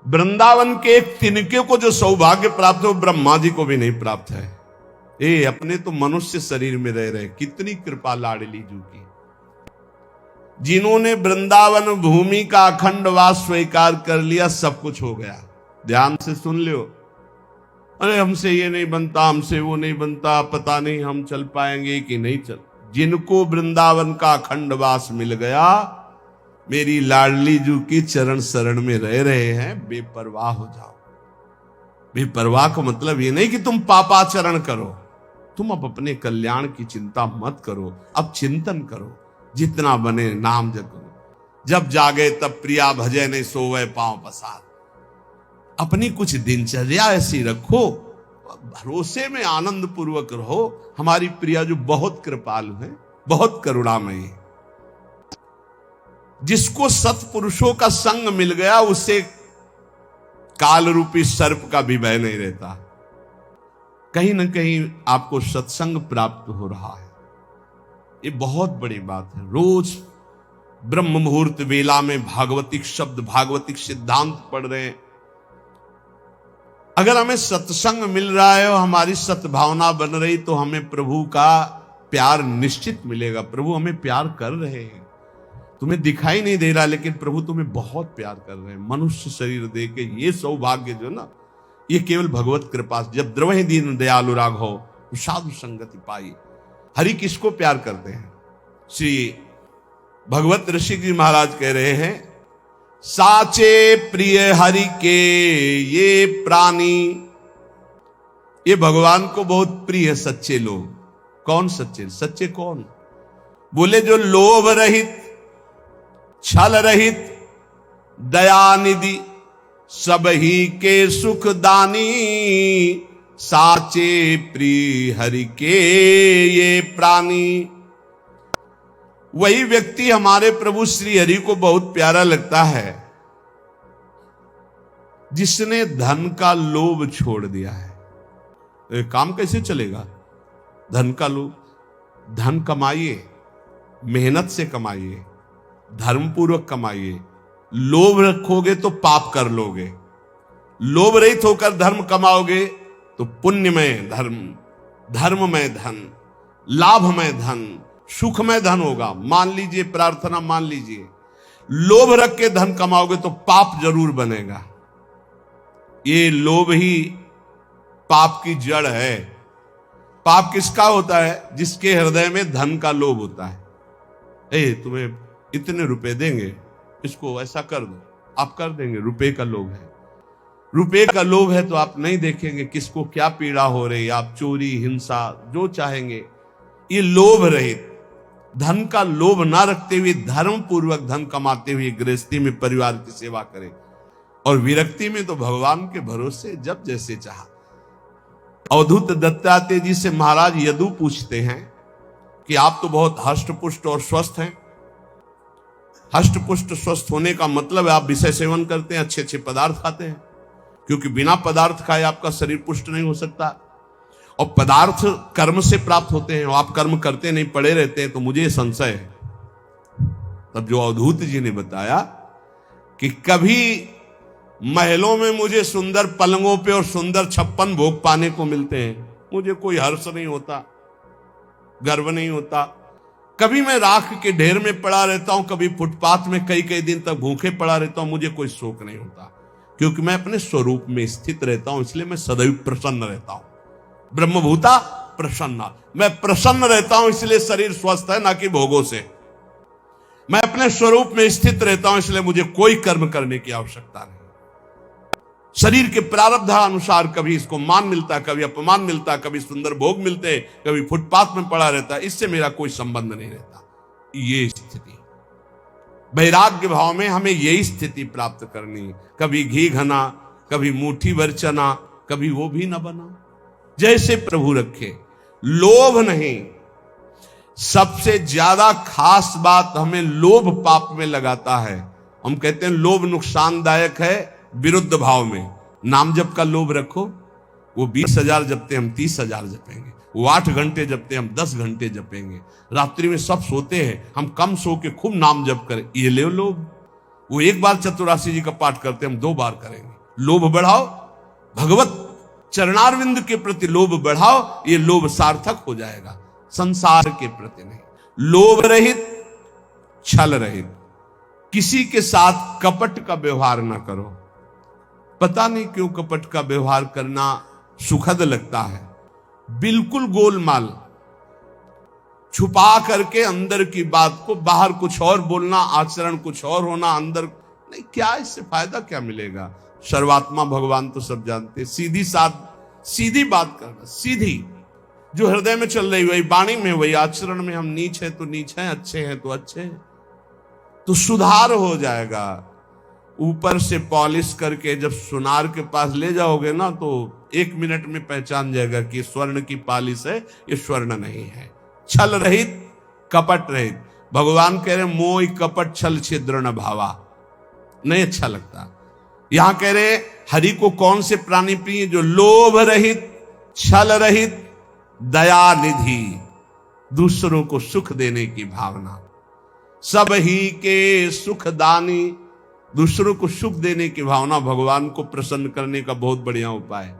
वृंदावन के एक तिनके को जो सौभाग्य प्राप्त हो ब्रह्मा जी को भी नहीं प्राप्त है। अपने तो मनुष्य शरीर में रह रहे, कितनी कृपा लाडली जू की। जिन्होंने वृंदावन भूमि का अखंड वास स्वीकार कर लिया, सब कुछ हो गया। ध्यान से सुन लियो। अरे हमसे ये नहीं बनता, हमसे वो नहीं बनता, पता नहीं हम चल पाएंगे कि नहीं चल। जिनको वृंदावन का अखंड वास मिल गया, मेरी लाडली जू की चरण शरण में रह रहे हैं, बेपरवाह हो जाओ। बेपरवाह का मतलब ये नहीं कि तुम पापाचरण करो, तुम अब अपने कल्याण की चिंता मत करो, अब चिंतन करो, जितना बने नाम जप करो। जब जागे तब प्रिया भजे नहीं सोवे पांव पसार। अपनी कुछ दिनचर्या ऐसी रखो, भरोसे में आनंद पूर्वक रहो। हमारी प्रिया जो बहुत कृपालु है, बहुत करुणामयी है। जिसको सत्पुरुषों का संग मिल गया, उसे काल रूपी सर्प का भी भय नहीं रहता। कहीं ना कहीं आपको सत्संग प्राप्त हो रहा है, ये बहुत बड़ी बात है। रोज ब्रह्म मुहूर्त वेला में भागवतिक शब्द, भागवतिक सिद्धांत पढ़ रहे हैं। अगर हमें सत्संग मिल रहा है और हमारी सद्भावना बन रही, तो हमें प्रभु का प्यार निश्चित मिलेगा। प्रभु हमें प्यार कर रहे हैं, तुम्हें दिखाई नहीं दे रहा, लेकिन प्रभु तुम्हें बहुत प्यार कर रहे हैं। मनुष्य शरीर दे के ये सौभाग्य जो ना, ये केवल भगवत कृपा। जब द्रवहि दीन दयालु राघव साधु संगति पाई। हरि किसको प्यार करते हैं? श्री भगवत ऋषि जी महाराज कह रहे हैं, साचे प्रिय हरि के ये प्राणी। ये भगवान को बहुत प्रिय है सच्चे लोग। कौन सच्चे? सच्चे कौन? बोले जो लोभ रहित, छल रहित, दयानिधि, सब ही के सुख दानी। साचे प्रिय हरि के ये प्राणी। वही व्यक्ति हमारे प्रभु श्री हरि को बहुत प्यारा लगता है जिसने धन का लोभ छोड़ दिया है। काम कैसे चलेगा? धन का लोभ। धन कमाइए, मेहनत से कमाइए, धर्मपूर्वक कमाइए। लोभ रखोगे तो पाप कर लोगे, लोभ रहित होकर धर्म कमाओगे तो पुण्यमय धर्म, धर्ममय धन, लाभमय धन, सुखमय धन होगा। मान लीजिए, प्रार्थना मान लीजिए, लोभ रख के धन कमाओगे तो पाप जरूर बनेगा। ये लोभ ही पाप की जड़ है। पाप किसका होता है? जिसके हृदय में धन का लोभ होता है। तुम्हें इतने रुपए देंगे, इसको ऐसा कर दो, आप कर देंगे। रुपए का लोभ है। रुपए का लोभ है तो आप नहीं देखेंगे किसको क्या पीड़ा हो रही, आप चोरी, हिंसा, जो चाहेंगे। ये लोभ रहित, धन का लोभ ना रखते हुए धर्म पूर्वक धन कमाते हुए गृहस्थी में परिवार की सेवा करें। और विरक्ति में तो भगवान के भरोसे जब जैसे चाहा। अवधूत दत्तात्रेय जी से महाराज यदु पूछते हैं कि आप तो बहुत हष्टपुष्ट और स्वस्थ हैं। हष्टपुष्ट स्वस्थ होने का मतलब है आप विषय सेवन करते हैं, अच्छे अच्छे पदार्थ खाते हैं, क्योंकि बिना पदार्थ खाए आपका शरीर पुष्ट नहीं हो सकता। और पदार्थ कर्म से प्राप्त होते हैं, और आप कर्म करते नहीं, पड़े रहते हैं। तो मुझे संशय है। तब जो अवधूत जी ने बताया कि कभी महलों में मुझे सुंदर पलंगों पे और सुंदर 56 भोग पाने को मिलते हैं, मुझे कोई हर्ष नहीं होता, गर्व नहीं होता। कभी मैं राख के ढेर में पड़ा रहता हूं, कभी फुटपाथ में कई कई दिन तक भूखे पड़ा रहता हूं, मुझे कोई शोक नहीं होता, क्योंकि मैं अपने स्वरूप में स्थित रहता हूं। इसलिए मैं सदैव प्रसन्न रहता हूं। ब्रह्मभूता प्रसन्ना, मैं प्रसन्न रहता हूं, इसलिए शरीर स्वस्थ है, ना कि भोगों से। मैं अपने स्वरूप में स्थित रहता हूं, इसलिए मुझे कोई कर्म करने की आवश्यकता नहीं। शरीर के प्रारब्ध अनुसार कभी इसको मान मिलता, कभी अपमान मिलता, कभी सुंदर भोग मिलते, कभी फुटपाथ में पड़ा रहता, इससे मेरा कोई संबंध नहीं रहता। ये स्थिति, वैराग्य भाव में हमें यही स्थिति प्राप्त करनी है। कभी घी घना, कभी मुट्ठी भर चना, कभी वो भी ना बना, जैसे प्रभु रखे। लोभ नहीं। सबसे ज्यादा खास बात हमें लोभ पाप में लगाता है। हम कहते हैं लोभ नुकसानदायक है विरुद्ध भाव में। नाम जप का लोभ रखो, वो 20,000 जपते हम 30,000 जपेंगे। वो 8 घंटे जपते हम 10 घंटे जपेंगे। रात्रि में सब सोते हैं, हम कम सो के खूब नाम जप करें, ये ले लोभ। वो एक बार चतुरासी जी का पाठ करते, हम 2 बार करेंगे। लोभ बढ़ाओ, भगवत चरणारविंद के प्रति लोभ बढ़ाओ, ये लोभ सार्थक हो जाएगा, संसार के प्रति नहीं। लोभ रहित, छल रहित, किसी के साथ कपट का व्यवहार ना करो। पता नहीं क्यों कपट का व्यवहार करना सुखद लगता है। बिल्कुल गोलमाल, छुपा करके अंदर की बात को बाहर कुछ और बोलना, आचरण कुछ और होना, अंदर नहीं। क्या इससे फायदा क्या मिलेगा? सर्वात्मा भगवान तो सब जानते। सीधी बात करना, सीधी जो हृदय में चल रही वही वाणी में, वही आचरण में। हम नीच है तो नीच है, अच्छे हैं तो अच्छे हैं, तो सुधार हो जाएगा। ऊपर से पॉलिश करके जब सुनार के पास ले जाओगे ना, तो 1 मिनट में पहचान जाएगा कि स्वर्ण की पॉलिश है, ये स्वर्ण नहीं है। छल रहित, कपट रहित। भगवान कह रहे मोह कपट छल छिद्र न भावा, नहीं अच्छा लगता। यहां कह रहे हरि को कौन से प्राणी प्रिय? जो लोभ रहित, छल रहित, दया निधि, दूसरों को सुख देने की भावना, सब ही के सुखदानी, दूसरों को सुख देने की भावना भगवान को प्रसन्न करने का बहुत बढ़िया उपाय है।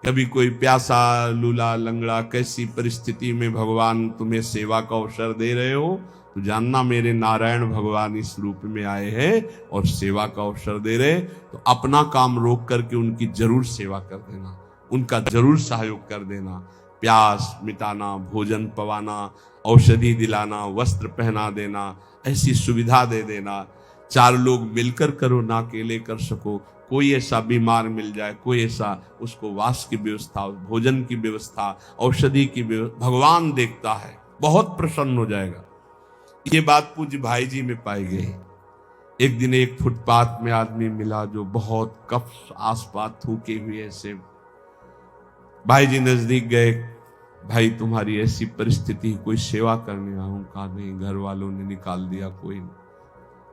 कभी कोई प्यासा, लूला, लंगड़ा, कैसी परिस्थिति में भगवान तुम्हें सेवा का अवसर दे रहे हो, तो जानना मेरे नारायण भगवान इस रूप में आए हैं और सेवा का अवसर दे रहे। तो अपना काम रोक करके उनकी जरूर सेवा कर देना, उनका जरूर सहयोग कर देना। प्यास मिटाना, भोजन पवाना, औषधि दिलाना, वस्त्र पहना देना, ऐसी सुविधा दे देना। 4 लोग मिलकर करो, ना अकेले कर सको। कोई ऐसा बीमार मिल जाए, कोई ऐसा, उसको वास की व्यवस्था, भोजन की व्यवस्था, औषधि की व्यवस्था भगवान देखता है, बहुत प्रसन्न हो जाएगा। ये बात पूज्य भाई जी में पाई गई। एक दिन एक फुटपाथ में आदमी मिला जो बहुत कफ आसपास थूके हुए ऐसे। भाई जी नजदीक गए, भाई तुम्हारी ऐसी परिस्थिति, कोई सेवा करने आऊं? कहा नहीं, घर वालों ने निकाल दिया,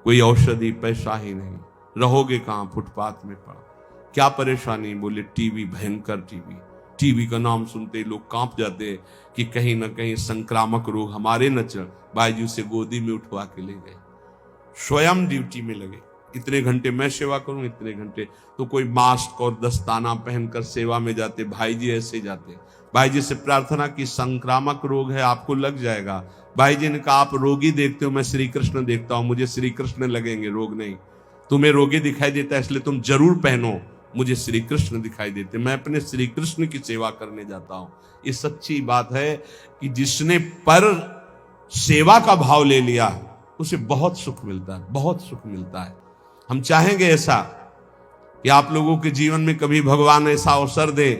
कोई औषधि, पैसा ही नहीं। रहोगे कहां? फुटपाथ में पड़ा। क्या परेशानी? बोले टीबी, भयंकर टीबी। टीबी का नाम सुनते ही लोग कांप जाते कि कहीं ना कहीं संक्रामक रोग हमारे न चल। भाई जी उसे गोदी में उठवा के ले गए, स्वयं ड्यूटी में लगे। इतने घंटे मैं सेवा करूं, इतने घंटे। तो कोई मास्क और दस्ताना पहनकर सेवा में जाते, भाई जी ऐसे जाते। भाई जी से प्रार्थना की, संक्रामक रोग है, आपको लग जाएगा। भाई जी ने कहा आप रोगी देखते हो, मैं श्री कृष्ण देखता हूं, मुझे श्री कृष्ण लगेंगे, रोग नहीं। तुम्हें रोगी दिखाई देता है इसलिए तुम जरूर पहनो, मुझे श्री कृष्ण दिखाई देते, मैं अपने श्री कृष्ण की सेवा करने जाता हूं। ये सच्ची बात है कि जिसने पर सेवा का भाव ले लिया उसे बहुत सुख मिलता है, बहुत सुख मिलता है। हम चाहेंगे ऐसा कि आप लोगों के जीवन में कभी भगवान ऐसा अवसर दे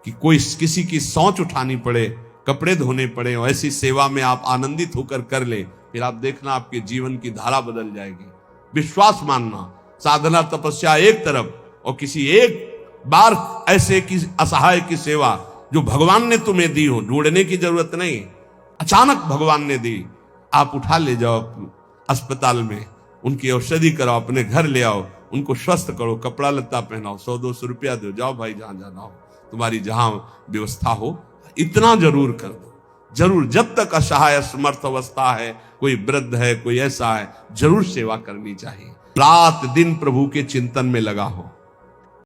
कि कोई किसी की सोच उठानी पड़े, कपड़े धोने पड़े, और ऐसी सेवा में आप आनंदित होकर कर ले, फिर आप देखना आपके जीवन की धारा बदल जाएगी। विश्वास मानना, साधना तपस्या एक तरफ, और किसी एक बार ऐसे की असहाय की सेवा जो भगवान ने तुम्हें दी हो, ढूंढने की जरूरत नहीं, अचानक भगवान ने दी, आप उठा ले जाओ अस्पताल में, उनकी औषधि कराओ, अपने घर ले आओ, उनको स्वस्थ करो, कपड़ा लत्ता पहनाओ, 100-200 रुपया दो, जाओ भाई जहां जाना हो, तुम्हारी जहां व्यवस्था हो, इतना जरूर कर दो। जरूर, जब तक असहाय असमर्थ अवस्था है, कोई वृद्ध है, कोई ऐसा है, जरूर सेवा करनी चाहिए। रात दिन प्रभु के चिंतन में लगा हो।